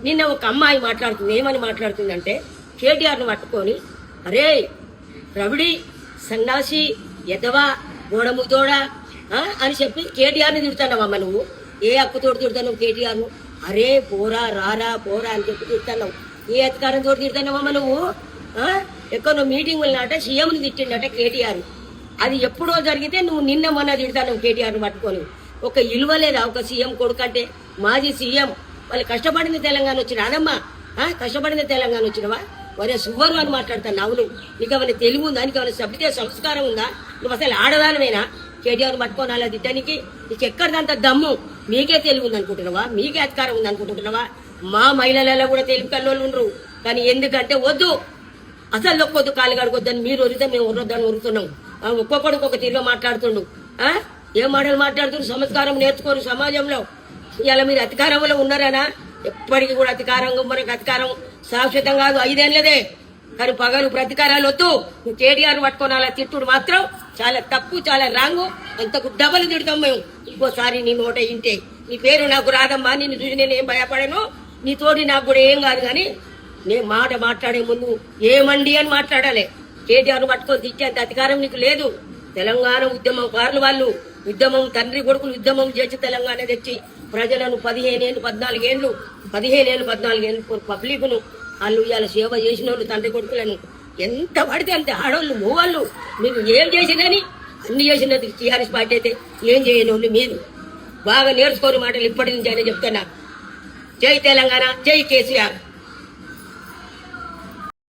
నిన్న ఒక అమ్మాయి మాట్లాడుతుంది, ఏమని మాట్లాడుతుందంటే కేటీఆర్ను పట్టుకొని, అరే రవిడి సన్నాసి ఎదవా గోడముతోడా అని చెప్పి కేటీఆర్ని తిడుతున్నావమ్మ నువ్వు. ఏ హక్కుతోటి తిడుతున్నావు కేటీఆర్ను? అరే పోరా రారా పోరా అని చెప్పి తిడుతున్నావు. ఏ అధికారంతో తిడుతున్నావమ్మ నువ్వు? ఎక్కడో మీటింగ్ వెళ్ళినట సీఎంని తిట్టిండట కేటీఆర్. అది ఎప్పుడో జరిగితే నువ్వు నిన్న మొన్న తిడతావు కేటీఆర్ని పట్టుకొని. ఒక ఇలువ లేదా ఒక సీఎం కొడుకంటే? మాజీ సీఎం వాళ్ళు కష్టపడింది తెలంగాణ వచ్చిన అదమ్మా, కష్టపడింది తెలంగాణ వచ్చినవా? వరే సువ్వరు అని మాట్లాడతాను. అవును, నీకు ఏమైనా తెలివి ఉందా? నీకు ఏమైనా సభ్యత సంస్కారం ఉందా? నువ్వు అసలు ఆడదానమేనా? కేటీఆర్ పట్టుకొని అలా తిట్టడానికి నీకు ఎక్కడిదంత దమ్ము? మీకే తెలివి ఉంది అనుకుంటున్నావా? మీకే అధికారం ఉంది అనుకుంటున్నావా? మా మహిళలలో కూడా తెలివి కల్లోళ్ళు ఉండరు. కానీ ఎందుకంటే వద్దు, అసలు ఒక్కొద్దు కాలు కడుకొద్దని మీరు వరితే మేము వరొద్దని వరుతున్నాం. ఒక్కొక్కడికి ఒక తీరుగా మాట్లాడుతుండు. ఏ మాటలు మాట్లాడుతున్నారు? సంస్కారం నేర్చుకోరు సమాజంలో. ఇలా మీరు అధికారంలో ఉన్నారనా? ఎప్పటికీ కూడా అధికారంగా మనకు అధికారం శాశ్వతం కాదు, 5 ఏళ్ళదే. కానీ పగలు ప్రతీకారాలు వద్దు. నువ్వు కేటీఆర్ పట్టుకొని అలా తిట్టుడు మాత్రం చాలా తప్పు, చాలా రాంగు. అంతకు డబల్ తిడతాం మేము. ఇంకోసారి నీ నోట ఇంటే నీ పేరు నాకు రాదమ్మా. నిన్ను చూసి నేను ఏం భయపడను, నీ తోటి నాకు కూడా ఏం కాదు. కానీ నేను మాట మాట్లాడే ముందు ఏమండి అని మాట్లాడాలి. కేటీఆర్ పట్టుకొని తిట్టేంత అధికారం నీకు లేదు. తెలంగాణ ఉద్యమం కారులు వాళ్ళు ఉద్యమం తండ్రి కొడుకులు ఉద్యమం చేసి తెలంగాణ తెచ్చి ప్రజలను 15 ఏళ్ళు 14 ఏళ్ళు పబ్లిక్ ను వాళ్ళు ఇవాళ సేవ చేసిన వాళ్ళు తండ్రి కొడుకులను ఎంత పడితే అంతే ఆడవాళ్ళు మూవాళ్ళు మీరు ఏం చేసినని అన్ని చేసినది టీఆర్ఎస్ పార్టీ అయితే ఏం చేయని వాళ్ళు మీరు బాగా నేర్చుకోని మాటలు ఇప్పటి నుంచి అని చెప్తున్నా. జై తెలంగాణ, జై కేసీఆర్.